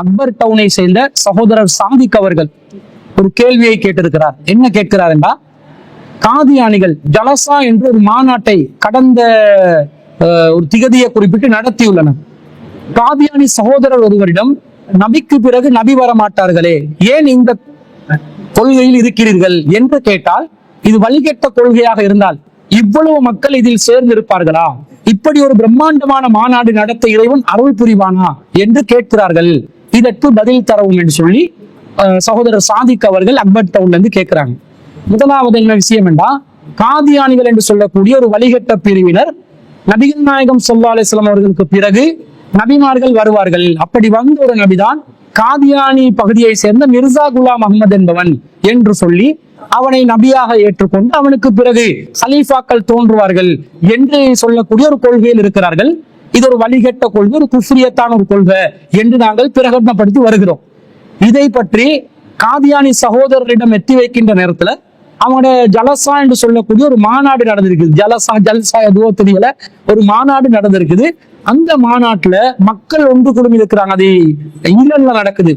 அக்பர் டவுனை சேர்ந்த சகோதரர் சாதிக் அவர்கள் ஒரு கேள்வியை கேட்டிருக்கிறார். என்ன கேட்கிறார் என்றா, காதியானிகள் ஜலசா என்று ஒரு மாநாட்டை கடந்த ஒரு திகதியை குறிப்பிட்டு நடத்தியுள்ளனர். காதியானி சகோதரர் ஒருவரிடம், நபிக்கு பிறகு நபி வர மாட்டார்களே, ஏன் இந்த கொள்கையில் இருக்கிறீர்கள் என்று கேட்டால், இது வழிகெட்ட கொள்கையாக இருந்தால் இவ்வளவு மக்கள் இதில் சேர்ந்து இருப்பார்களா? இப்படி ஒரு பிரம்மாண்டமான மாநாடு நடத்த இறைவன் அருள் புரிவானா என்று கேட்கிறார்கள். இதற்கு பதில் தரவும் என்று சொல்லி சகோதரர் சாதிக் அவர்கள் அக்பர் டவுன்ல இருந்து கேட்கிறாங்க. முதலாவது என்ன விஷயம் என்றா, காதியானிகள் என்று சொல்லக்கூடிய ஒரு வழிகட்ட பிரிவினர் நபிகள் நாயகம் ஸல்லல்லாஹு அலைஹி வஸல்லம் அவர்களுக்கு பிறகு நபிமார்கள் வருவார்கள். அப்படி வந்த ஒரு நபிதான் காதியானி பகுதியை சேர்ந்த மிர்சா குலாம் அஹ்மத் என்பவன் என்று சொல்லி அவனை நபியாக ஏற்றுக்கொண்டு அவனுக்கு பிறகு ஹலீஃபாக்கள் தோன்றுவார்கள் என்று சொல்லக்கூடிய ஒரு கொள்கையில் இருக்கிறார்கள். இது ஒரு வழிகட்ட கொள்கை, ஒரு குஃப்ரியத்தான ஒரு கொள்கை என்று நாங்கள் பிரகடனப்படுத்தி வருகிறோம். இதை பற்றி காதியானி சகோதரரிடம் எத்தி வைக்கின்ற நேரத்துல அவனோட ஜலசா என்று சொல்லக்கூடிய ஒரு மாநாடு நடந்திருக்குது. ஜல்சா எதுவோ தெரியல, ஒரு மாநாடு நடந்திருக்குது. அந்த மாநாட்டுல மக்கள் ஒன்று குழுமி இருக்கிறாங்க. அது இங்கிலாந்துல நடக்குது.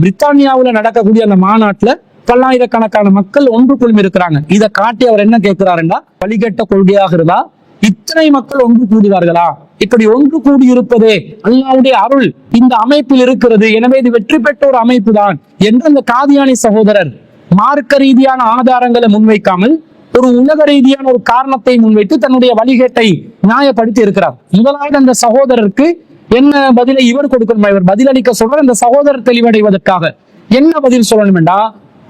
பிரித்தானியாவுல நடக்கக்கூடிய அந்த மாநாட்டுல பல்லாயிரக்கணக்கான மக்கள் ஒன்று குழுமி இருக்கிறாங்க. இதை காட்டி அவர் என்ன கேட்கிறாருன்னா, வழிகட்ட கொள்கையாக இருந்தா இத்தனை மக்கள் ஒன்று கூடுவார்களா? இப்படி ஒன்று கூடி இருப்பதே அல்லாஹ்வுடைய அருள் இந்த அமைப்பில் இருக்கிறது, எனவே இது வெற்றி பெற்ற ஒரு அமைப்பு தான் என்று அந்த காதியானி சகோதரர் மார்க்க ரீதியான ஆதாரங்களை முன்வைக்காமல் ஒரு உலக ரீதியான ஒரு காரணத்தை முன்வைத்து தன்னுடைய வழிகேட்டை நியாயப்படுத்தி இருக்கிறார். முதலாவது அந்த சகோதரருக்கு என்ன பதிலை இவர் கொடுக்கணுமா? இவர் பதிலளிக்க சொல்ற அந்த சகோதரர் தெளிவடைவதற்காக என்ன பதில் சொல்லணும் என்றா,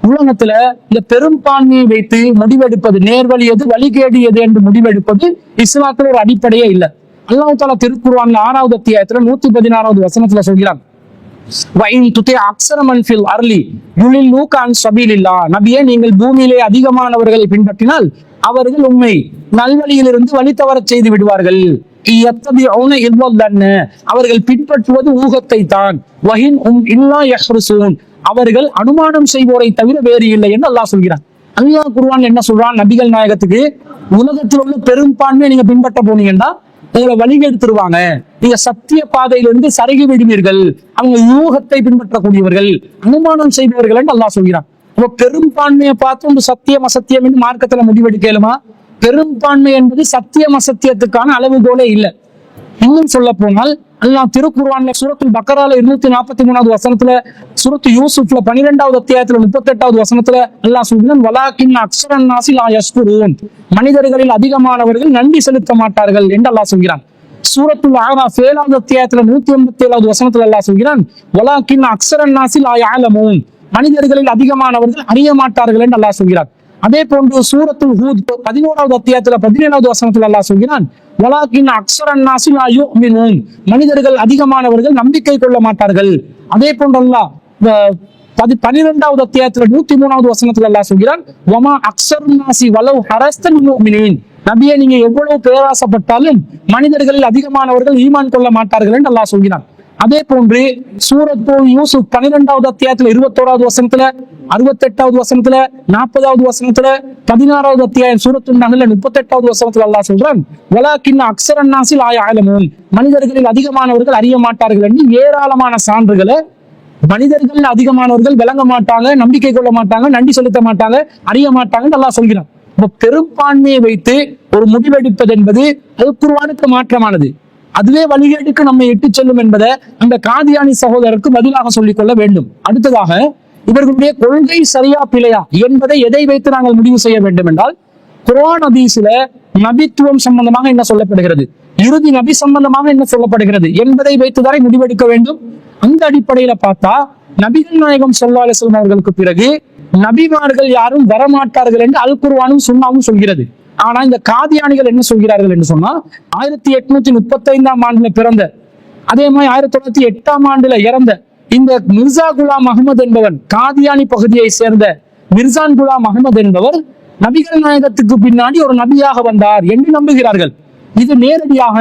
உலகத்துல இந்த பெரும்பான்மையை வைத்து முடிவெடுப்பது, நேர்வழி எது வழிகேடு எது என்று முடிவெடுப்பது இஸ்லாத்துல ஒரு அடிப்படையே இல்லை. அல்லாஹ் தஆலா திருக்குர்ஆன்ல 6வது அத்தியாயத்துல 116வது வசனத்துல சொல்கிறான், நபியே, நீங்கள் பூமியிலே அதிகமானவர்களை பின்பற்றினால் அவர்கள் உண்மை நல்வழியிலிருந்து வழி தவற செய்து விடுவார்கள். அவர்கள் பின்பற்றுவது ஊகத்தை தான். அவர்கள் அனுமானம் செய்வோரை தவிர வேறு இல்லை என்று அல்லாஹ் சொல்கிறான். அல்லாஹ் குர்ஆன்ல என்ன சொல்றான்? நபிகள் நாயகத்துக்கு உலகத்தில் உள்ள பெரும்பான்மையை நீங்க பின்பற்ற போனீங்கன்னா உங்களை வழிகெடுத்துருவாங்க, நீங்க சத்திய பாதையிலிருந்து சருகி விடுவீர்கள், அவங்க யூகத்தை பின்பற்றக்கூடியவர்கள், அனுமானம் செய்பவர்கள் என்று அல்லாஹ் சொல்கிறான். அப்ப பெரும்பான்மையை பார்த்து ஒரு சத்தியம் அசத்தியம் என்று மார்க்கத்துல முடிவெடுக்கலுமா? பெரும்பான்மை என்பது சத்தியம் அசத்தியத்துக்கான அளவுகோலே இல்லை. இன்னும் சொல்ல போனால் அல்லாஹ் திருக்குர்ஆன்ல சூரத்துல் பக்கரால 243வது வசனத்துல, சூரத்து யூசுப்ல 12வது அத்தியாயத்துல 38வது வசனத்துல அல்லாஹ் சொல்கிறான், வலாக்கின் அக்ஸரன் நாஸி லா யஷ்குரூன், மனிதர்களில் அதிகமானவர்கள் நன்றி செலுத்த மாட்டார்கள் என்று அல்லாஹ் சொல்கிறான். சூரத்துல் அஅராஃப் 7வது அத்தியாயத்துல 187வது வசனத்துல அல்லாஹ் சொல்கிறான், வலாக்கின் அக்ஸரன் நாஸி லா யஅலமூன், மனிதர்களில் அதிகமானவர்கள் அறிய மாட்டார்கள் என்று அல்லாஹ் சொல்கிறான். அதே போன்று சூரத்துல் ஹூத் 11வது அத்தியாயத்துல 17வது வசனத்துல அல்லாஹ் சொல்கிறான், வலாக்கின் அக்ஸரன் நாஸி லா யுமினூன், மனிதர்கள் அதிகமானவர்கள் நம்பிக்கை கொள்ள மாட்டார்கள். அதே போன்று அல்லாஹ் 12வது அத்தியாயத்துல 103வது வசனத்துல அல்லாஹ் சொல்கிறான், வமா அக்ஸருன் நாஸி வலவ் ஹரஸ்தல் முஃமினீன், நபியே, நீங்க எவ்வளவு பேராசப்பட்டாலும் மனிதர்களில் அதிகமானவர்கள் ஈமான் கொள்ள மாட்டார்கள் என்று அல்லாஹ் சொல்கிறான். அதே போன்று சூரத்து யூசுப் 12வது அத்தியாயத்துல 21வது வசனத்துல, 68வது வசனத்துல, 40வது வசனத்துல, 16வது அத்தியாயம் சூரத்து நஹ்ல்ல 38வது வசனத்துல அல்லாஹ் சொல்றான், வலாக்கின் அக்ஸரன் நாஸி லா யஅலமூன், மனிதர்களில் அதிகமானவர்கள் அறிய மாட்டார்கள் என்று ஏராளமான சான்றுகளை, மனிதர்கள் அதிகமானவர்கள் விளங்க மாட்டாங்க, நம்பிக்கை கொள்ள மாட்டாங்க, நன்றி செலுத்த மாட்டாங்க, அறிய மாட்டாங்கன்னு அல்லாஹ் சொல்கிறான். பெரும்பான்மையை வைத்து ஒரு முடிவெடுப்பது என்பது அது குர்ஆனுக்கு மாற்றமானது. அதுவே வழிகேடுக்கு நம்மை இட்டு செல்லும் என்பதை அந்த காதியானி சகோதரருக்கு பதிலாக சொல்லிக் கொள்ள வேண்டும். அடுத்ததாக, இவர்களுடைய கொள்கை சரியா பிழையா என்பதை எதை வைத்து நாங்கள் முடிவு செய்ய வேண்டும் என்றால், குர்ஆன் ஹதீஸ்ல நபித்துவம் சம்பந்தமாக என்ன சொல்லப்படுகிறது, இறுதி நபி சம்பந்தமாக என்ன சொல்லப்படுகிறது என்பதை வைத்துதான் முடிவெடுக்க வேண்டும். அந்த அடிப்படையில பார்த்தா நபிகள் நாயகம் ஸல்லல்லாஹு அலைஹி வஸல்லம் அவர்களுக்கு பிறகு நபிமார்கள் யாரும் வரமாட்டார்கள் என்று அல் குர்ஆனும் சுன்னாவும் சொல்கிறது. ஆனா இந்த காதியானிகள் என்ன சொல்கிறார்கள் என்று சொன்னா, 1835ஆம் ஆண்டுல பிறந்த, அதே மாதிரி 1908ஆம் ஆண்டுல இறந்த இந்த மிர்சா குலாம் அஹ்மத் என்பவன், காதியானி பகுதியை சேர்ந்த மிர்சான் குலாம் அஹ்மத் என்பவர் நபிகள் நாயகத்துக்கு பின்னாடி ஒரு நபியாக வந்தார் என்று நம்புகிறார்கள். இது நேரடியாக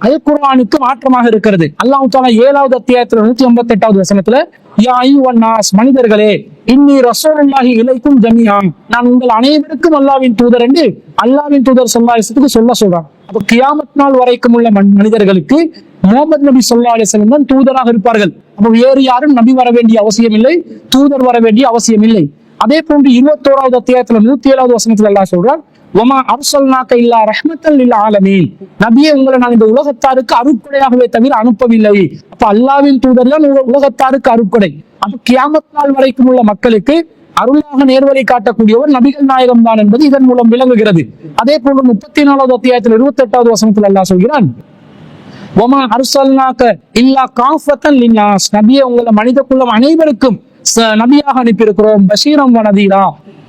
அல் குர்ஆனுக்கு மாற்றமாக இருக்கிறது. அல்லாஹ் தஆலா 7வது அத்தியாயத்துல 188வது வசனத்துல, யா அய்யுஹன் நாஸ், மனிதர்களே, இன்னி ரசூலுல்லாஹி இலைக்கும் ஜமீஆன், நான் உங்கள் அனைவருக்கும் அல்லாஹ்வின் தூதர் என்று அல்லாஹ்வின் தூதர் ஸல்லல்லாஹு அலைஹி வஸல்லத்துக்கு சொல்றாங்க. அப்ப கியாமத் நாள் வரைக்கும் உள்ள மனிதர்களுக்கு முஹம்மது நபி ஸல்லல்லாஹு அலைஹி வஸல்லம் தான் தூதராக இருப்பார்கள். அப்ப வேறு யாரும் நபி வர வேண்டிய அவசியம் இல்லை, தூதர் வர வேண்டிய அவசியம் இல்லை. அதே போன்று 21வது அத்தியாயத்துல 107வது வசனத்துல அல்லாஹ் சொல்றான், வமா அர்சல்நாக இல்லா ரஹ்மத்தல் லில் ஆலமீன், நபியே உங்களை நான் இந்த உலகத்தாருக்கு அருட்கொடையாகவே தவிர அனுப்பவில்லை. அப்ப அல்லாஹ்வின் தூதர் தான் உலகத்தாருக்கு அருட்கொடை. அப்ப கியாமத் நாள் வரைக்கும் உள்ள மக்களுக்கு அருளாக நேர்வழி காட்டக்கூடியவர் நபிகள் நாயகம் தான் என்பது இதன் மூலம் விளங்குகிறது. அதே போன்று 34வது அத்தியாயத்தில் 28வது வசனத்தில் அல்லாஹ் சொல்கிறான், வமா அர்சல்நாக இல்லா காஃபத்தன் லின்னாஸ், நபியே உங்களை மனித குலம் அனைவருக்கும் நபியாக அனுப்பியிருக்கிறோம். பஷீரம் வனதீரா,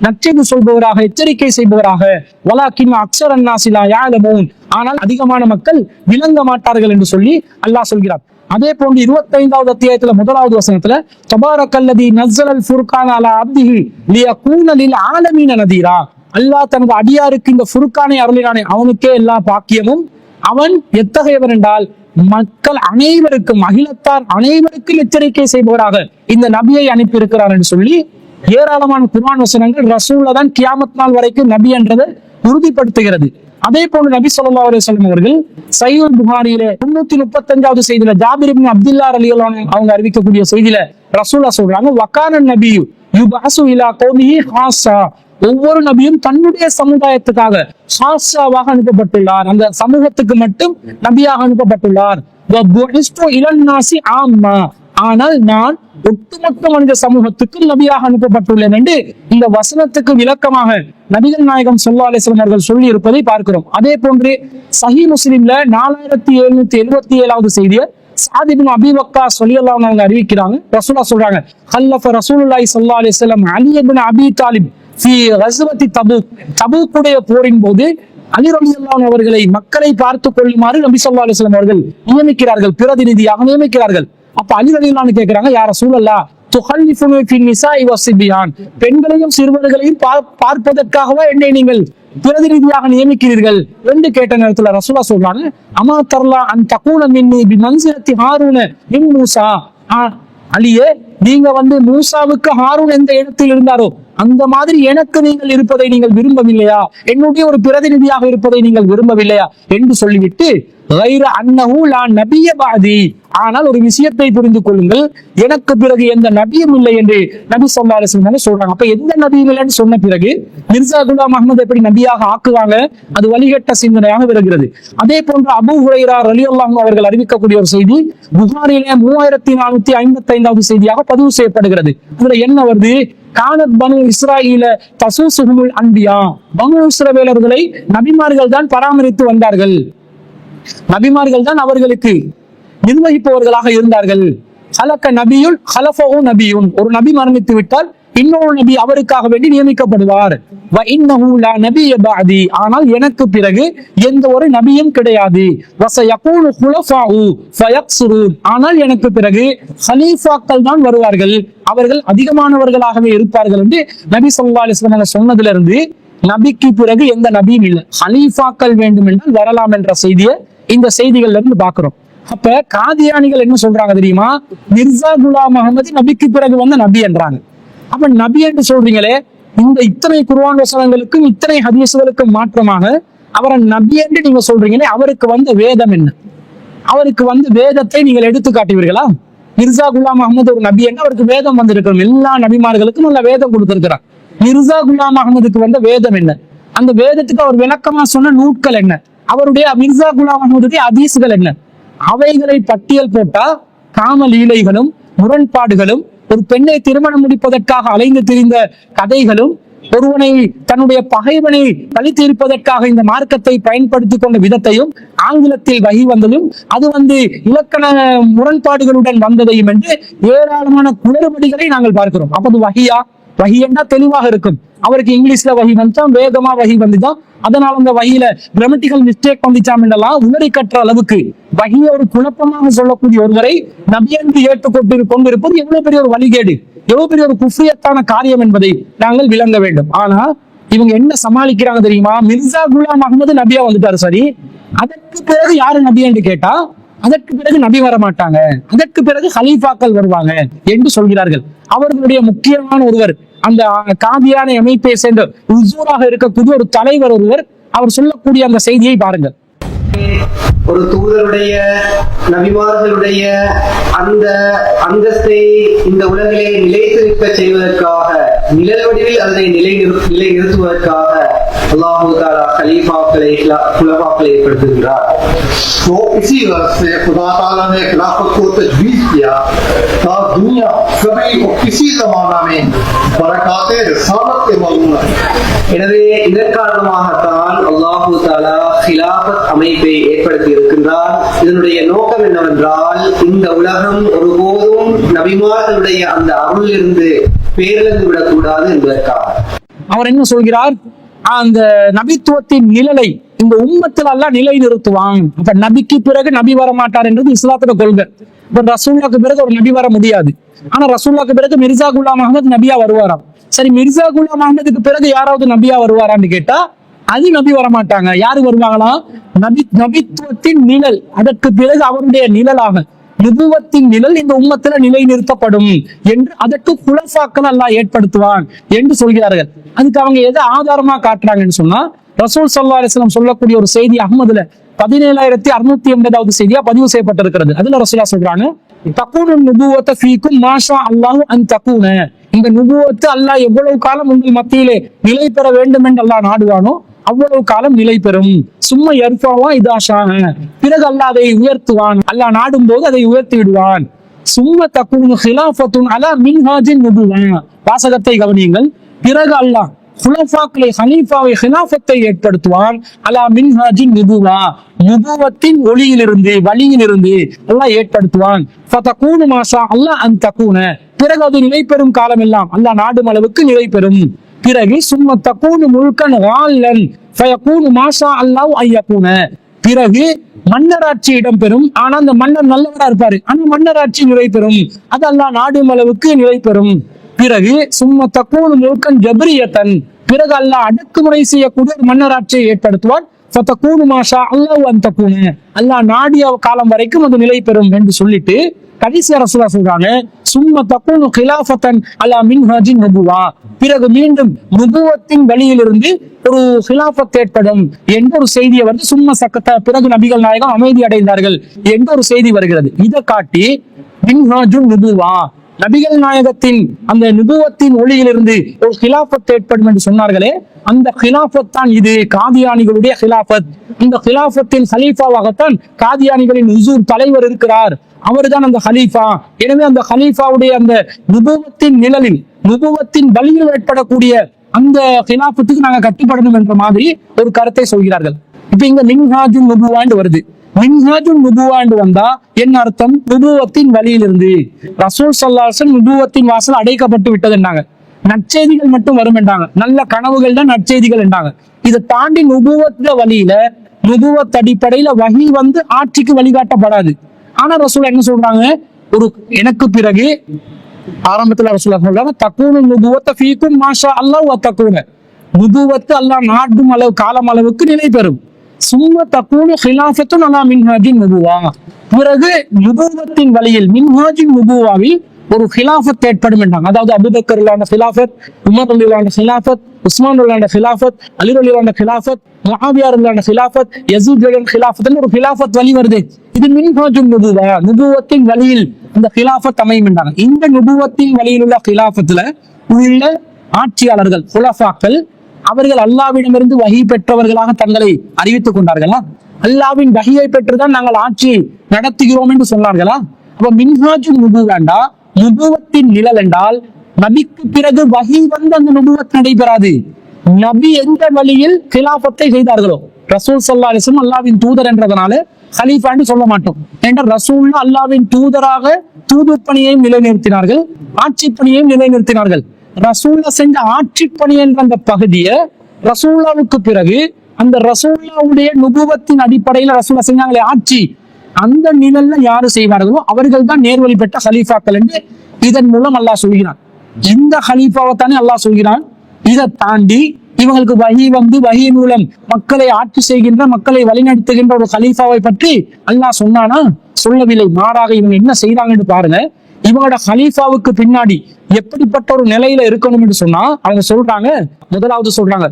நற்செய்தி சொல்பவராக, எச்சரிக்கை செய்பவராக. வலாக்கின் அக்ஸர் அன்னாஸி லா யஅலமூன், ஆனால் அதிகமான மக்கள் விளங்க மாட்டார்கள் என்று சொல்லி அல்லாஹ் சொல்கிறார். அதே போன்று 25வது அத்தியாயத்துல 1வது வசனத்துல தபாரக்கல்லதி நஸ்ஸலல் ஃபுர்கான அலா அப்திஹி லியகூன லில் ஆலமீன நதீரா, அல்லாஹ் தனது அடியாருக்கு இந்த ஃபுர்கானை அருளினானே அவனுக்கே எல்லா பாக்கியமும். அவன் எத்தகையவர் என்றால் மக்கள் அனைவருக்கும், அகிலத்தார் அனைவருக்கும் எச்சரிக்கை செய்பவராக இந்த நபியை அனுப்பி இருக்கிறார் என்று சொல்லி ஏராளமான குர்ஆன் வசனங்கள் ரசூலுல்லாஹ் தான் கியாமத் நாள் வரைக்கும் நபி என்றதை உறுதிப்படுத்துகிறது. அதே போன்று நபி ஸல்லல்லாஹு அலைஹி வஸல்லம் அவர்கள் சஹீஹுல் புகாரியிலே 335வது செய்தியில ஜாபிர் இப்னு அப்துல்லா ரலியல்லாஹு அன்ஹு அவங்க அறிவிக்கக்கூடிய செய்தியில ரசூலுல்லாஹ் சொல்றாங்க, வகான நபியு யுபஅசு இலா கௌமிஹி ஹாஸா, ஒவ்வொரு நபியும் தன்னுடைய சமுதாயத்துக்காக ஹாஸாவாக அனுப்பப்பட்டுள்ளார், அந்த சமூகத்துக்கு மட்டும் நபியாக அனுப்பப்பட்டுள்ளார். வபுஇஸ்து இலன் நாஸி ஆம்மா, ஆனால் நான் ஒட்டுமொத்த மனித சமூகத்துக்கு நபியாக அனுப்பப்பட்டுள்ளேன் என்று இந்த வசனத்துக்கு விளக்கமாக நபிகள் நாயகம் ஸல்லல்லாஹு அலைஹி வஸல்லம் அவர்கள் சொல்லி இருப்பதை பார்க்கிறோம். அதே போன்று சஹீஹ் முஸ்லிம்ல 4777வது செய்தியை ஸஅத் இப்னு அபீ வக்காஸ் ரலியல்லாஹு அன்ஹு அவங்க அறிவிக்கிறாங்க. ரசூலுல்லாஹ் சொல்றாங்க, ஹல்லஃப ரசூலுல்லாஹி ஸல்லல்லாஹு அலைஹி வஸல்லம் அலி இப்னு அபீ தாலிப் ஃபீ கஸ்வத்தி தபூக், தபூக்குடைய போரின் போது அலி ரலியல்லாஹு அன்ஹு அவர்களை மக்களை பார்த்து கொள்ளுமாறு நபி ஸல்லல்லாஹு அலைஹி வஸல்லம் அவர்கள் நியமிக்கிறார்கள், பிரதிநிதியாக நியமிக்கிறார்கள். அப்ப அலி ரலியல்லாஹு அன்ஹு கேக்குறாங்க, யா ரசூலல்லாஹ் துஹல்லிஃபுனி ஃபி நிசாஇ வஸ்ஸிபியான், பெண்களையும் சிறுவர்களையும் பார்ப்பதற்காகவே என்னை நீங்கள் பிரதிநிதியாக நியமிக்கிறீர்கள் என்று கேட்ட நேரத்துல ரசூலுல்லாஹ் சொல்றாங்க, அமா தர்லா அன் தகூன மின்னி பிமன்சிலத்தி ஹாரூன மின் மூசா, அலியே நீங்க மூசாவுக்கு ஹாரூன் எந்த இடத்தில் இருந்தாரோ அந்த மாதிரி எனக்கு நீங்கள் இருப்பதை நீங்கள் விரும்பவில்லையா, என்னுடைய ஒரு பிரதிநிதியாக இருப்பதை நீங்கள் விரும்பவில்லையா என்று சொல்லிவிட்டு ஆனால் ஒரு விஷயத்தை புரிந்து கொள்ளுங்கள், எனக்கு பிறகு எந்த நபியும் இல்லை என்று நபி ஸல்லல்லாஹு அலைஹி வஸல்லம் சொல்றாங்க. அப்ப எந்த நபியும் இல்லைன்னு சொன்ன பிறகு மிர்சா குலாம் அஹ்மத் எப்படி நபியாக ஆக்குவாங்க, அது வழிகட்ட சிந்தனையாக வருகிறது. அதே போன்று அபூ ஹுரைரா ரலியல்லாஹு அன்ஹு அவர்கள் அறிவிக்கக்கூடிய ஒரு செய்தி புகாரிலே 3455வது செய்தியாக பதிவு செய்யப்படுகிறது. அதுல என்ன வருது, கானத் பனு இஸ்ராயீல தசூசுஹுமுல் அன்பியா, பனு இஸ்ரவேலர்களை நபிமார்கள் தான் பராமரித்து வந்தார்கள், நபிமார்கள் தான் அவர்களுக்கு நிர்வகிப்பவர்களாக இருந்தார்கள். ஹலக்க நபியுன் ஹலஃபஹு நபியுன், ஒரு நபி மரணித்து விட்டால் இன்னொரு நபி அவருக்காக வேண்டி நியமிக்கப்படுவார். வ இன்னஹு லா நபிய பஅதி, ஆனால் எனக்கு பிறகு எந்த ஒரு நபியும் கிடையாது. வஸயகூனு குலஃபாஉ ஃபயக்ஸுரூன், ஆனால் எனக்கு பிறகு ஹலீஃபாக்கள் தான் வருவார்கள், அவர்கள் அதிகமானவர்களாகவே இருப்பார்கள் என்று நபி ஸல்லல்லாஹு அலைஹி வஸல்லம் சொன்னதுல இருந்து நபிக்கு பிறகு எந்த நபியும் இல்லை, ஹலீஃபாக்கள் வேண்டும் என்றால் வரலாம் என்ற செய்தியை இந்த செய்திகள்ல இருந்து பாக்குறோம். அப்ப காதியானிகள் என்ன சொல்றாங்க தெரியுமா, மிர்சா குலாம் அஹ்மத் நபிக்கு பிறகு வந்த நபி என்றாங்க. அப்ப நபி என்று சொல்றீங்களே, இந்த இத்தனை குர்ஆன் வசனங்களுக்கும் இத்தனை ஹதீஸ்களுக்கும் மாற்றமாக அவரை நபி என்று நீங்க சொல்றீங்களே, அவருக்கு வந்த வேதம் என்ன, அவருக்கு வேதத்தை நீங்கள் எடுத்து காட்டுவீர்களா? மிர்சா குலாம் அஹ்மத் ஒரு நபி என்று அவருக்கு வேதம் வந்திருக்கிறோம், எல்லா நபிமார்களுக்கும் நல்ல வேதம் கொடுத்திருக்கிறார். மிர்சா குலாம் அஹ்மதுக்கு வந்த வேதம் என்ன, அந்த வேதத்துக்கு அவர் விளக்கமா சொன்ன நூட்கள் என்ன, அவருடைய மிர்சா குலாம் அஹ்மதுடைய ஹதீஸ்கள் என்ன, அவைகளை பட்டியல் போட்டா காமலீலைகளும் முரண்பாடுகளும், ஒரு பெண்ணை திருமணம் முடிப்பதற்காக அலைந்து திரிந்த கதைகளும், ஒருவனை தன்னுடைய பகைவனை கழித்து இருப்பதற்காக இந்த மார்க்கத்தை பயன்படுத்திக் கொண்ட விதத்தையும், ஆங்கிலத்தில் வகி வந்ததும் அது இலக்கண முரண்பாடுகளுடன் வந்ததையும் என்று ஏராளமான குளறுபடிகளை நாங்கள் பார்க்கிறோம். அப்ப அது வகியா, வகி என்றா தெளிவாக இருக்கும். அவருக்கு இங்கிலீஷ்ல வகி வந்துச்சான், வேகமா வகி வந்துதான், அதனால அந்த வகியில கிராமட்டிக்கல் மிஸ்டேக் வந்துச்சாம் என்றெல்லாம் உணரி கற்ற அளவுக்கு வகியை ஒரு குழப்பமாக சொல்லக்கூடிய ஒருவரை நபி என்று கொண்டிருப்பது எவ்வளவு பெரிய ஒரு வழிகேடு, எவ்வளவு பெரிய ஒரு குஃப்ரியத்தான காரியம் என்பதை நாங்கள் விளங்க வேண்டும். ஆனா இவங்க என்ன சமாளிக்கிறாங்க தெரியுமா, மிர்சா குலாம் அஹ்மது நபியா வந்துட்டாரு, சரி, அதற்கு பிறகு யாரு நபி என்று கேட்டா அதற்கு பிறகு நபி வர மாட்டாங்க, அதற்கு பிறகு ஹலீஃபாக்கள் வருவாங்க என்று சொல்கிறார்கள். அவர்களுடைய முக்கியமான ஒருவர், அந்த காதியானை அமைப்பை சேர்ந்த உசூராக இருக்கக்கூடிய ஒரு தலைவர் ஒருவர், அவர் சொல்லக்கூடிய அந்த செய்தியை பாருங்கள். ஒரு தூதருடைய நபிமார்களுடைய அந்த அந்தஸ்தை இந்த உலகிலே நிலைத்திருக்க செய்வதற்காக, நிழல் வடிவில் அதனை நிலைநிறுத்துவதற்காக அல்லாஹு தஆலா खलीफाக்களை खुलाफाக்களை ஏற்படுத்துகிறார். तो इसी वजह से खुदा ताला ने खिलाफत को तजवीज किया था दुनिया कभी और किसी जमाना में बरकाते रिसालत के मौजूद है. எனவே இதன் காரணமாகத்தான் அல்லாஹு தஆலா खिलाफत அமைப்பை ஏற்படுத்தி இருக்கின்றார். இதனுடைய நோக்கம் என்னவென்றால், இந்த உலகம் ஒருபோதும் நபிமார்களுடைய அந்த அருளிலிருந்து பேரிழந்து விடக்கூடாது என்பதற்காக. அவர் என்ன சொல்கிறார்? அந்த நபித்துவத்தின் நிழலை இந்த உம்மத்தில் அல்லாஹ் நிலை நிறுத்துவான். அப்ப நபிக்கு பிறகு நபி வர மாட்டார் என்றது இஸ்லாத்தோட கொள்கை. இப்ப ரசூலுல்லாஹ்க்கு பிறகு ஒரு நபி வர முடியாது. ஆனா ரசூலுல்லாஹ்க்கு பிறகு மிர்சா குலாம் அஹ்மத் நபியா வருவாராம். சரி, மிர்சா குலாம் அஹ்மதுக்கு பிறகு யாராவது நபியா வருவாரான்னு கேட்டா அது நபி வர மாட்டாங்க. யாரு வருவாங்களா? நபித்துவத்தின் நிழல், அதற்கு பிறகு அவருடைய நிழலாக நுபுவத்தின் நிழல் இந்த உம்மத்துல நிலை நிறுத்தப்படும் என்று அதற்கு குலஃபாக்கள் அல்லாஹ் ஏற்படுத்துவான் என்று சொல்கிறார்கள். அதுக்கு அவங்க எதை ஆதாரமா காட்டுறாங்கன்னு சொன்னா, ரசூல் ஸல்லல்லாஹு அலைஹி வஸல்லம் சொல்லக்கூடிய ஒரு செய்தி அஹ்மதுல 17680வது செய்தியா பதிவு செய்யப்பட்டிருக்கிறது. அதுல ரசூலா சொல்றாங்க, தகூனு நுபுவத ஃபீக்கும் மாஷா அல்லாஹு அன் தகூன. இந்த நுபுவத்து அல்லாஹ் எவ்வளவு காலம் உங்கள் மத்தியிலே நிலை பெற வேண்டும் என்று அல்லாஹ் நாடுவானோ அவ்வளவு காலம் நிலை பெறும். சும்மா எர்ஃபாவா இதாஷான, பிறகு அல்லாஹ் அதை உயர்த்துவான். அல்லாஹ் நாடும் போது அதை உயர்த்தி விடுவான். சும்ம தகூனு ஹிலாஃபத்துன் அலா மின்ஹாஜின் நுபுவா. வாசகத்தை கவனியுங்கள். பிறகு அல்லாஹ் குலஃபாக்களை, ஹலீஃபாவை, ஹிலாஃபத்தை ஏற்படுத்துவான். அலா மின்ஹாஜின் நுபுவா, நுபுவத்தின் ஒளியிலிருந்து, வழியிலிருந்து அல்லாஹ் ஏற்படுத்துவான். ஃபதகூனு மாஷா அல்லாஹ் அன் தகூன. பிறகு அது நிலை பெறும் காலம் எல்லாம் அல்லாஹ் நாடும் அளவுக்கு நிலை பெறும். பிறகு சும்ம தகூனு முல்கன் வால்லன் ஃபயகூனு மாஷா அல்லாஹ் ஐயகூன. பிறகு மன்னராட்சி இடம்பெறும். ஆனா அந்த மன்னர் நல்லவரா இருப்பாரு, ஆனா மன்னராட்சி நிலை பெறும். அது அல்லாஹ் நாடும் அளவுக்கு நிலை பெறும். பிறகு சும்ம தகூனு முல்கன் ஜபரியத்தன். பிறகு அல்லாஹ் அடக்குமுறை செய்யக்கூடிய ஒரு மன்னராட்சியை ஏற்படுத்துவான். ஃபதகூனு மாஷா அல்லாஹ் அன் தகூன. அல்லாஹ் நாடிய காலம் வரைக்கும் அது நிலை பெறும் என்று சொல்லிட்டு கடைசியா ரசூலா சொல்றாங்க, சும்ம தகூனு கிலாஃபத்தன் அலா மின்ஹாஜின் நுபுவா. பிறகு மீண்டும் நுபுவத்தின் வழியிலிருந்து ஒரு ஹிலாஃபத் ஏற்படும் என்ற ஒரு செய்தியை வந்து சும்மா சக்கத்த, பிறகு நபிகள் நாயகம் அமைதி அடைந்தார்கள் என்ற ஒரு செய்தி வருகிறது. இதை காட்டி மின்ஹாஜுன் நுபுவா, நபிகள் நாயகத்தின் அந்த நுபுவத்தின் ஒளியிலிருந்து ஒரு ஹிலாஃபத் ஏற்படும் என்று சொன்னார்களே, அந்த ஹிலாஃபத் தான் இது காதியானிகளுடைய ஹிலாஃபத். இந்த ஹிலாஃபத்தின் ஹலீஃபாவாகத்தான் காதியானிகளின் உசூர் தலைவர் இருக்கிறார். அவர்தான் அந்த ஹலீஃபா. எனவே அந்த ஹலீஃபாவுடைய அந்த நுபுவத்தின் நிழலில், நுபுவத்தின் வழியில் ஏற்படக்கூடிய அந்த ஹிலாஃபத்துக்கு நாங்க கட்டுப்படணும் என்ற மாதிரி ஒரு கருத்தை சொல்கிறார்கள். இப்ப இங்க மின்ஹாஜுன் நுபுவாண்டு வருது. மின்ஹாஜுன் நுபுவாண்டு வந்தா என்ன அர்த்தம்? நுபுவத்தின் வழியிலிருந்து. ரசூல் ஸல்லல்லாஹு அலைஹி வஸல்லம் நுபுவத்தின் வாசல் அடைக்கப்பட்டு விட்டது என்றாங்க. நற்செய்திகள் மட்டும் வரும் என்றாங்க. நல்ல கனவுகள் தான் நற்செய்திகள் என்றாங்க. இதை தாண்டி நுபுவத்த வழியில, நுபுவத் அடிப்படையில வஹி வந்து ஆட்சிக்கு வழிகாட்டப்படாது. ஆனா ரசூல் என்ன சொல்றாங்க? ஒரு எனக்கு பிறகு ஆரம்பத்துல ரசூல் சொல்றாங்க, தகூனு நுபுவத்த ஃபீக்கும் மாஷா அல்லாஹ் வ தகூன. நுபுவத்து அல்லாஹ் நாடும் அளவு காலம் அளவுக்கு நிலை பெறும். சும்ம தகூனு ஹிலாஃபத்துன் அலா மின்ஹாஜின் நுபுவா. பிறகு நுபுவத்தின் வழியில், மின்ஹாஜின் நுபுவாவில் ஒரு ஹிலாஃபத் ஏற்படும் என்றாங்க. அதாவது அபூபக்கர் ரலியல்லாஹு ஹிலாஃபத், உமர் ரலியல்லாஹு ஹிலாஃபத், உஸ்மான் ரலியல்லாஹு ஹிலாஃபத், அலி ரலியல்லாஹு ஹிலாஃபத், முஆவியா ரலியல்லாஹு ஹிலாஃபத், யஸீத் ரலியல்லாஹு ஹிலாஃபத் ஒரு ஹிலாஃபத் வழி வருது. இது மின்ஹாஜுன் நுபுவா, நுபுவத்தின் வழியில் இந்த ஹிலாஃபத் அமையும் என்றாங்க. இந்த நுபுவத்தின் வழியில் உள்ள ஹிலாஃபத்துல உள்ள ஆட்சியாளர்கள், குலஃபாக்கள், அவர்கள் அல்லாஹ்விடமிருந்து வஹி பெற்றவர்களாக தங்களை அறிவித்துக் கொண்டார்களா? அல்லாஹ்வின் வஹியை பெற்றுதான் நாங்கள் ஆட்சி நடத்துகிறோம் என்று சொன்னார்களா? அப்ப மின்ஹாஜுன் நுபுவாண்டா நுபுவத்தின் நிழல் என்றால், நபிக்கு பிறகு வஹி வந்து அந்த நுபுவத் நடைபெறாது. நபி எந்த வழியில் கிலாஃபத்தை செய்தார்களோ, ரசூல் ஸல்லல்லாஹு அலைஹி வஸல்லம் அல்லாஹ்வின் தூதர் என்றதனால ஹலீஃபான்னு சொல்ல மாட்டோம். ஏனென்றால் ரசூல் அல்லாஹ்வின் தூதராக தூது பணியையும் நிலைநிறுத்தினார்கள், ஆட்சி பணியையும் நிலைநிறுத்தினார்கள். ரசூல்லா செஞ்ச ஆட்சி பணி என்ற அந்த பகுதியை ரசூல்லாவுக்கு பிறகு அந்த ரசூல்லாவுடைய நுபுவத்தின் அடிப்படையில் ரசூல்லா செஞ்சாங்களே ஆட்சி, அந்த நிழல்ல யாரு செய்வார்களோ அவர்கள் தான் நேர்வழி பெற்ற ஹலீஃபாக்கள் என்று இதன் மூலம் அல்லாஹ் சொல்கிறான். இந்த ஹலீஃபாவை தானே அல்லாஹ் சொல்கிறான். இதை தாண்டி இவங்களுக்கு வஹி வந்து வஹி மூலம் மக்களை ஆட்சி செய்கின்ற, மக்களை வழிநடத்துகின்ற ஒரு கலீஃபாவை பற்றி அல்லாஹ் சொன்னானா? சொல்லவில்லை. மாறாக இவங்க என்ன செய்றாங்கன்னு பாருங்க. இவங்களோட கலீஃபாவுக்கு பின்னாடி எப்படிப்பட்ட ஒரு நிலையில இருக்கணும் என்று சொன்னா, அவங்க சொல்றாங்க, முதலாவது சொல்றாங்க,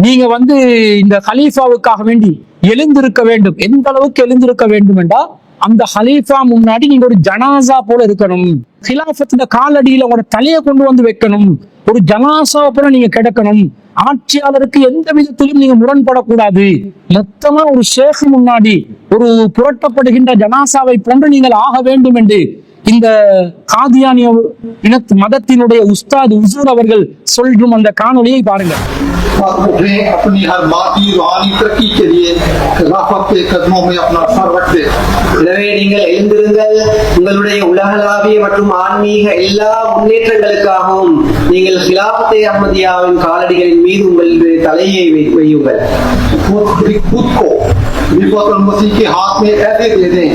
நீங்க வந்து இந்த கலீஃபாவுக்காக வேண்டி எழுந்திருக்க வேண்டும். எந்த அளவுக்கு எழுந்திருக்க வேண்டும் என்றா, அந்த ஹலீஃபா முன்னாடி நீங்க ஒரு ஜனாசா போல இருக்கணும். ஹிலாஃபத்துல காலடியில உங்களோட தலையை கொண்டு வந்து வைக்கணும். ஒரு ஜனாசா போல நீங்க கிடக்கணும். ஆட்சியாளருக்கு எந்த விதத்திலும் நீங்க முரண்படக்கூடாது. மொத்தமா ஒரு ஷேக் முன்னாடி ஒரு புரட்டப்படுகின்ற ஜனாசாவை போன்று நீங்கள் ஆக வேண்டும் என்று இந்த காதியானிய இனத்து மதத்தினுடைய உஸ்தாத் உசூர் அவர்கள் சொல்லும் அந்த காணொலியை பாருங்க. अपनी हर मादी रूहानी तरक्की के लिए खिलाफत के कदमों में अपना सर रख दे। எனவே நீங்கள் எழுந்திருங்கள். உங்களுடைய உலகளாவிய மற்றும் ஆன்மீக எல்லா முன்னேற்றங்களுக்காகவும் நீங்கள் खिलाफत अहमदियाவின் காலடிகளின் மீது உங்களுடைய தலையை வையுங்கள். खुद को खलीफतुल मसीह के हाथ में ऐसे दे दें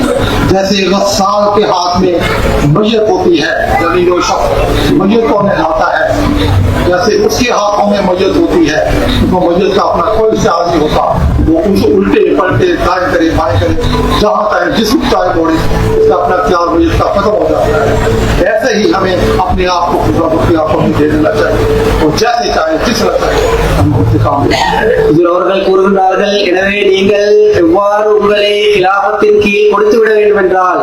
जैसे गस्साल के हाथ में मैयत होती है। जमीन और शख्स मैयत को नहलाता है, जैसे उसके हाथों में मैयत होती है, तो मैयत का अपना कोई ख्याल नहीं होता। वो कुछ उल्टे पलटे दाएं करे बाएं करे, जहां चाहे जिस चाहे बोले, उसका अपना ख्याल मैयत का खत्म हो जाता है। ऐसे ही हमें अपने आप को खुदा के हाथों में दे देना चाहिए और जैसे चाहे जिस चाहे हम उससे काम அவர்கள் கூறுகின்றார்கள், எனவே நீங்கள் எவ்வாறு உங்களை கிலாபத்தின் கீழ் கொடுத்து விட வேண்டும் என்றால்,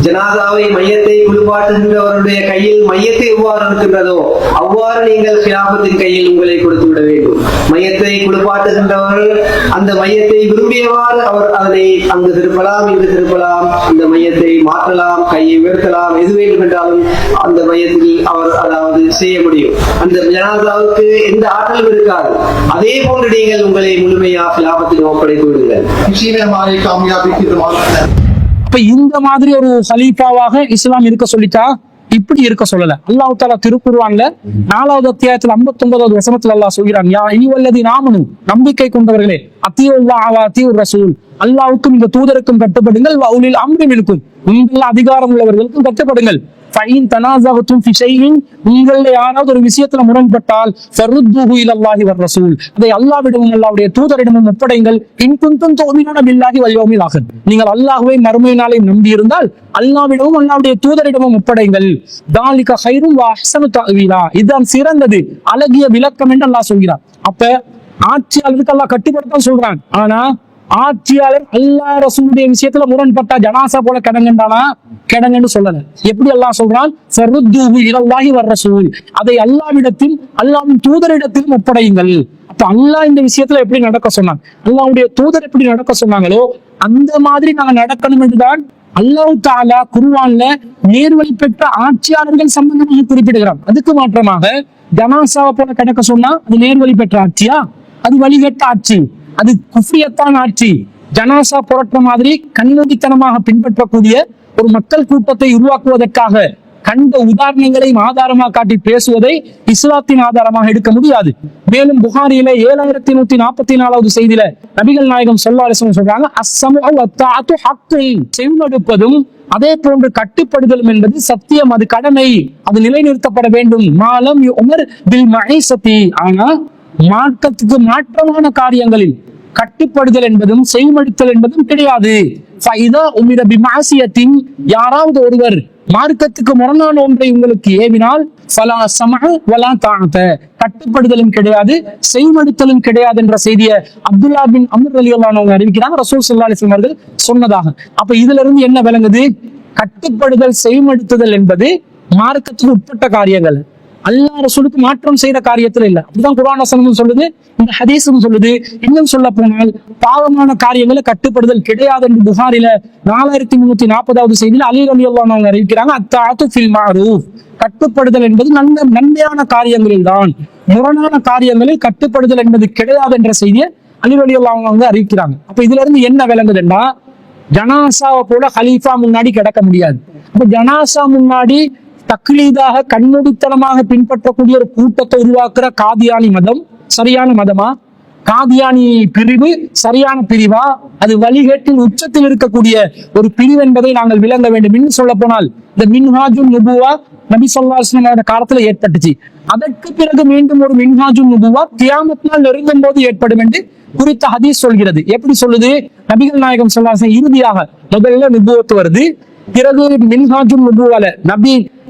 ஜனாதாவை மையத்தை குளிப்பாட்டுகின்றவருடைய கையில் மையத்தை எவ்வாறு இருக்கின்றதோ அவ்வாறு நீங்கள் கிலாபத்தின் கையில் உங்களை கொடுத்து விட வேண்டும். மையத்தை குளிப்பாட்டுகின்றவர் அந்த மையத்தை விரும்பியவாறு அவர் அதனை அங்கு திருப்பலாம், இங்கு திருப்பலாம், அந்த மையத்தை மாற்றலாம், கையை உயர்த்தலாம், எது வேண்டும் என்றாலும் அந்த மையத்தில் அவர் அதாவது செய்ய முடியும். அந்த ஜனாதாவுக்கு எந்த ஆற்றலும் இருக்காது. அதே போன்று நீங்கள் உங்களை முழுமையாக கிலாபத்தில் ஒப்படைத்து விடுங்கள். इसी में हमारी कामयाबी की जमानत है। அப்ப இந்த மாதிரி ஒரு ஹலீஃபாவாக இஸ்லாம் இருக்க சொல்லிட்டா இப்படி இருக்க சொல்லல. அல்லாஹ் தஆலா திருக்குர்ஆன்ல 4வது அத்தியாயத்துல 59வது வசனத்துல அல்லாஹ் சொல்கிறான், யா அய்யுஹல்லதீன ஆமனு, நம்பிக்கை கொண்டவர்களே, அத்தீயுல்லாஹ வ அத்தீயுர் ரசூல், அல்லாஹ்வுக்கும் இந்த தூதருக்கும் கட்டுப்படுங்கள், வ உலில் அம்ரி மின்கும், உங்கள் அதிகாரம் உள்ளவர்களுக்கும் கட்டுப்படுங்கள். ஃபைன் தனாஸஅதும் ஃபி ஷைஇன், உங்களில் யாராவது ஒரு விஷயத்துல முரண்பட்டால் ஃபருத்துஹு இலல்லாஹி வர் ரசூல், அதை அல்லாஹ்விடமும் அல்லாஹ்வுடைய தூதரிடமும் ஒப்படைங்கள். இன் குன்தும் துமினூன பில்லாஹி வல் யௌமில் ஆகிர், நீங்கள் அல்லாஹ்வை மறுமை நாளை நம்பி இருந்தால் அல்லாஹ்விடமும் அல்லாஹ்வுடைய தூதரிடமும் ஒப்படைங்கள். தாலிக கைரும் வ அஹ்ஸனு தஅவீலா, இதுதான் சிறந்தது, அழகிய விளக்கம் என்று அல்லாஹ் சொல்கிறார். அப்ப ஆட்சியாளருக்கு அல்லாஹ் கட்டுப்படுத்த சொல்றான். ஆனா ஆட்சியாளர் அல்லாஹ் ரசூலுடைய விஷயத்துல முரண்பட்டா ஜனாசா போல கிடங்கண்டானா கிடங்கன்னு சொல்லல. எப்படி அல்லாஹ் சொல்றான், ஃபருத்துஹு இலல்லாஹி வர் ரசூல், அதை அல்லாஹ்விடத்தில் அல்லாஹ்வின் தூதரிடத்திலும் ஒப்படையுங்கள். அப்ப அல்லாஹ் இந்த விஷயத்துல எப்படி நடக்க சொன்னாங்க, அல்லாஹ்வுடைய தூதர் எப்படி நடக்க சொன்னாங்களோ அந்த மாதிரி நாங்க நடக்கணும் என்றுதான் அல்லாஹ் தஆலா குர்ஆன்ல நேர்வழி பெற்ற ஆட்சியாளர்கள் சம்பந்தமாக குறிப்பிடுகிறான். அதுக்கு மாற்றமாக ஜனாசாவை போல கிடக்க சொன்னா அது நேர்வழி பெற்ற ஆட்சியா? அது வழிகட்ட ஆட்சி, அது குஃப்ரியத்தான் ஆட்சி. ஜனாசா புரட்ட மாதிரி கண்மூடித்தனமாக பின்பற்றக்கூடிய ஒரு மக்கள் கூட்டத்தை உருவாக்குவதற்காக கண்ட உதாரணங்களையும் ஆதாரமாக காட்டி பேசுவதை இஸ்லாத்தின் ஆதாரமாக எடுக்க முடியாது. மேலும் புகாரியில 7144வது செய்தியில நபிகள் நாயகம் ஸல்லல்லாஹு அலைஹி வஸல்லம் சொல்றாங்க, அஸ்ஸமு வத்தாஅத்து ஹக்குன், செவிமடுப்பதும் அதே போன்று கட்டுப்படுதலும் என்பது சத்தியம், அது கடமை, அது நிலைநிறுத்தப்பட வேண்டும். மாலம் உமர் பில் மஈசத்தி, ஆனா மார்க்கத்துக்கு மாற்றமான காரியங்களில் கட்டுப்படுதல் என்பதும் செய்மடுத்தல் என்பதும் கிடையாது. யாராவது ஒருவர் மார்க்கத்துக்கு முரணான ஒன்றை உங்களுக்கு ஏவினால் கட்டுப்படுதலும் கிடையாது, செய்மடுத்தலும் கிடையாது என்ற செய்தியை அப்துல்லா பின் அம்ர் ரலியல்லாஹு அன்ஹு அறிவிக்கிறாங்க, ரசூல் ஸல்லல்லாஹு அலைஹி வஸல்லம் அவர்கள் சொன்னதாக. அப்ப இதுல இருந்து என்ன விளங்குது, கட்டுப்படுதல் செய்மடுத்துதல் என்பது மார்க்கத்துக்கு உட்பட்ட காரியங்கள், அல்லாஹ் ரசூலுக்கு மாற்றம் செய்யற காரியத்துல இல்ல. அப்படிதான் குர்ஆன் வசனமும் சொல்லுது, இந்த ஹதீஸும் சொல்லுது. இன்னும் சொல்ல போனால் பாவமான காரியங்களை கட்டுப்படுதல் கிடையாது என்று புகாரில 4340வது செய்தியில அலி ரலியல்லாஹு அன்ஹு அறிவிக்கிறாங்க, அத்தாஅத்து ஃபில் மஅரூஃப், கட்டுப்படுதல் என்பது நன்மையான காரியங்களில் தான், முரணான காரியங்களில் கட்டுப்படுதல் என்பது கிடையாது என்ற செய்தியை அலி ரலியல்லாஹு அன்ஹு அறிவிக்கிறாங்க. அப்ப இதுல இருந்து என்ன விளங்குதுன்னா, ஜனாசாவை போல ஹலீஃபா முன்னாடி கிடக்க முடியாது. அப்ப ஜனாசா முன்னாடி தக்லீதாக கண்மூடித்தனமாக பின்பற்றக்கூடிய ஒரு கூட்டத்தை உருவாக்குற காதியானி மதம் சரியான மதமா? காதியானி பிரிவு சரியான பிரிவா, அது வழிகேட்டின் உச்சத்தில் இருக்கக்கூடிய ஒரு பிரிவு என்பதை நாங்கள் விளங்க வேண்டும். இன்னும் சொல்ல போனால் இந்த மின்ஹாஜுன் நுபுவா நபி ஸல்லல்லாஹு அலைஹி வஸல்லம் காலத்துல ஏற்பட்டுச்சு. அதற்கு பிறகு மீண்டும் ஒரு மின்ஹாஜுன் நுபுவா கியாமத் நாள் நெருங்கும் போது ஏற்படும் என்று குறித்த ஹதீஸ் சொல்கிறது. எப்படி சொல்லுது? நபிகள் நாயகம் ஸல்லல்லாஹு அலைஹி வஸல்லம் இறுதியாக முதல்ல நுபுவத் வருது, பிறகு மின்ஹாஜுன் நுபுவால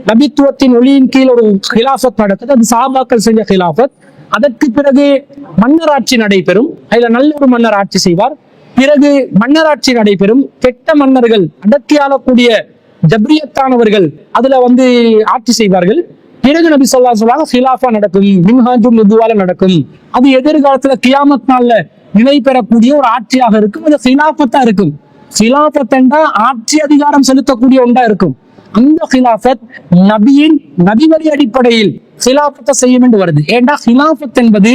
நபித்துவத்தின் ஒளியின் கீழ் ஒரு ஹிலாஃபத் நடக்குது. அது சஹாபாக்கள் செஞ்ச ஹிலாஃபத். அதற்கு பிறகு மன்னராட்சி நடைபெறும். அதுல நல்ல ஒரு மன்னர் ஆட்சி செய்வார். பிறகு மன்னராட்சி நடைபெறும். கெட்ட மன்னர்கள், அடக்கி ஆளக்கூடிய ஜப்ரியத்தானவர்கள் அதுல ஆட்சி செய்வார்கள். பிறகு நபி ஸல்லல்லாஹு அலைஹி வஸல்லம் ஹிலாஃபா நடக்கும், மின்ஹாஜுன் நுபுவால நடக்கும். அது எதிர்காலத்துல கியாமத் நாள்ல நிலை பெறக்கூடிய ஒரு ஆட்சியாக இருக்கும். அது ஹிலாஃபத்தா இருக்கும். ஹிலாஃபத் என்றா ஆட்சி அதிகாரம் செலுத்தக்கூடிய ஒன்றா இருக்கும். அந்த ஹிலாஃபத் நபி வழி அடிப்படையில் ஹிலாஃபத்தை செய்யும் என்று வருது. ஏண்டா ஹிலாஃபத் என்பது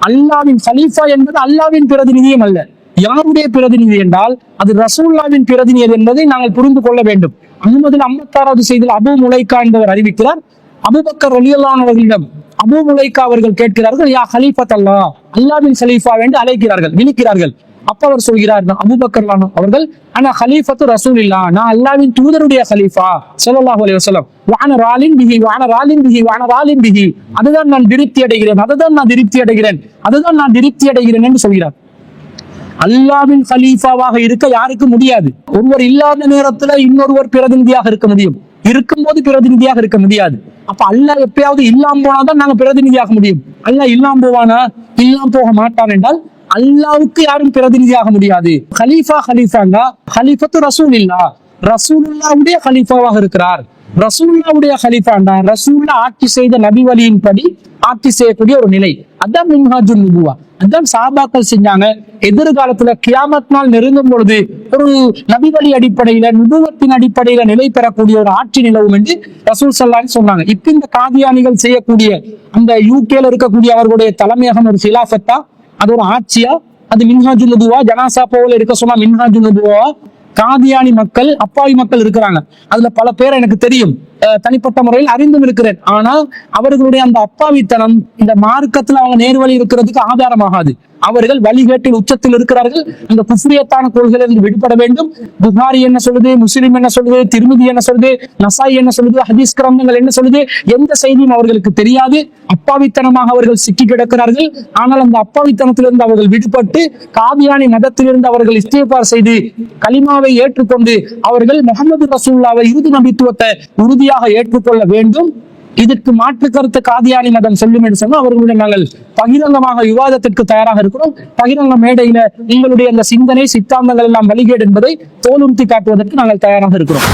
அல்லாவின் கலீஃபா என்பது அல்லாவின் பிரதிநிதியும் அல்ல. யாருடைய பிரதிநிதி என்றால் அது ரசூலுல்லாவின் பிரதிநிதி என்பதை நாங்கள் புரிந்து கொள்ள வேண்டும். அஹ்மதுல் 56வது செய்தியில் அபூ முலைக்கா என்பவர் அறிவிக்கிறார், அபூபக்கர் ரலியல்லாஹு அன்ஹு அவர்களிடம் அபூ முலைக்கா அவர்கள் கேட்கிறார்கள், யா கலீஃபத் அல்லாஹ், அல்லாவின் கலீஃபா என்று அழைக்கிறார்கள், விழிக்கிறார்கள். அப்ப அவர் சொல்கிறார், அபூபக்கர் அவர்கள், ஆனா கலீஃபத்து ரசூலில்லாஹ், நான் அல்லாஹ்வின் தூதருடைய கலீஃபா ஸல்லல்லாஹு அலைஹி வஸல்லம், வஅன ராலின் பிஹி வஅன ராலின் பிஹி வஅன ராலின் பிஹி, அதுதான் நான் திருப்தி அடைகிறேன், அதுதான் நான் திருப்தி அடைகிறேன், அதுதான் நான் திருப்தி அடைகிறேன் என்று சொல்கிறார். அல்லாஹ்வின் கலீஃபாவாக இருக்க யாருக்கு முடியாது. ஒருவர் இல்லாத நேரத்துல இன்னொருவர் பிரதிநிதியாக இருக்க முடியும், இருக்கும்போது பிரதிநிதியாக இருக்க முடியாது. அப்ப அல்லாஹ் எப்பயாவது இல்லாம போனாதான் நாங்க பிரதிநிதியாக முடியும். அல்லாஹ் இல்லாம போவானா? இல்லாம போக மாட்டான் என்றால் அல்லாவுக்கு யாரும் பிரதிநிதியாக முடியாது. ஹலீஃபாங்க ஹலீஃபத்து ரசூலில்லாஹ், ரசூலுல்லாஹ்வுடைய ஹலீஃபாவாக இருக்கிறார். ரசூலுல்லாஹ்வுடைய ஹலீஃபாண்டா ரசூலுல்லாஹ் ஆட்சி செய்த நபி வழியின்படி ஆட்சி செய்யக்கூடிய ஒரு நிலை. அதான் மின்ஹாஜுன் நுபுவா, அதான் சஹாபாக்கள் செஞ்சாங்க. எதிர்காலத்துல கியாமத் நாள் நெருங்கும் பொழுது ஒரு நபி வழி அடிப்படையில நுபுவத்தின் அடிப்படையில நிலை பெறக்கூடிய ஒரு ஆட்சி நிலவும் என்று ரசூல் ஸல்லல்லாஹு அலைஹி சொன்னாங்க. இப்ப இந்த காதியானிகள் செய்யக்கூடிய அந்த யூகேல இருக்கக்கூடிய அவர்களுடைய தலைமையகம் ஒரு ஹிலாஃபத்தா, அது ஒரு ஆட்சியா, அது மின்ஹாஜுன் நுபுவா, ஜனாசா போல இருக்க சொன்னா மின்ஹாஜுன் நுபுவா. காதியானி மக்கள், அப்பாவி மக்கள் இருக்கிறாங்க. அதுல பல பேர் எனக்கு தெரியும், தனிப்பட்ட முறையில் அறிந்தும் இருக்கிறேன். ஆனா அவர்களுடைய அந்த அப்பாவித்தனம் இந்த மார்க்கத்துல அவங்க நேர்வழி இருக்கிறதுக்கு ஆதாரமாகாது. அவர்கள் வழிகேட்டில் உச்சத்தில் இருக்கிறார்கள். அந்த குஃப்ரியத்தான கொள்கையிலிருந்து விடுபட வேண்டும். புகாரி என்ன சொல்லுது, முஸ்லிம் என்ன சொல்லுது, திருமிதி என்ன சொல்லுது, நசாய் என்ன சொல்லுது, ஹதீஸ் கிரந்தங்கள் என்ன சொல்லுது, எந்த செய்தியும் அவர்களுக்கு தெரியாது. அப்பாவித்தனமாக அவர்கள் சிக்கி கிடக்கிறார்கள். ஆனால் அந்த அப்பாவித்தனத்திலிருந்து அவர்கள் விடுபட்டு காதியானி மதத்திலிருந்து அவர்கள் இஸ்திக்பார் செய்து கலிமாவை ஏற்றுக்கொண்டு அவர்கள் முஹம்மது ரசூலுல்லாஹ்வை இறுதி நபித்துவத்தை உறுதியாக ஏற்றுக்கொள்ள வேண்டும். இதற்கு மாற்று கருத்து காதியானி மதம் சொல்லும் என்று சொன்னால் அவர்களுடைய நாங்கள் பகிரங்கமாக விவாதத்திற்கு தயாராக இருக்கிறோம். பகிரங்க மேடையில உங்களுடைய அந்த சிந்தனை சித்தாந்தங்கள் எல்லாம் வழிகேடு என்பதை தோலுறுத்தி காட்டுவதற்கு நாங்கள் தயாராக இருக்கிறோம்.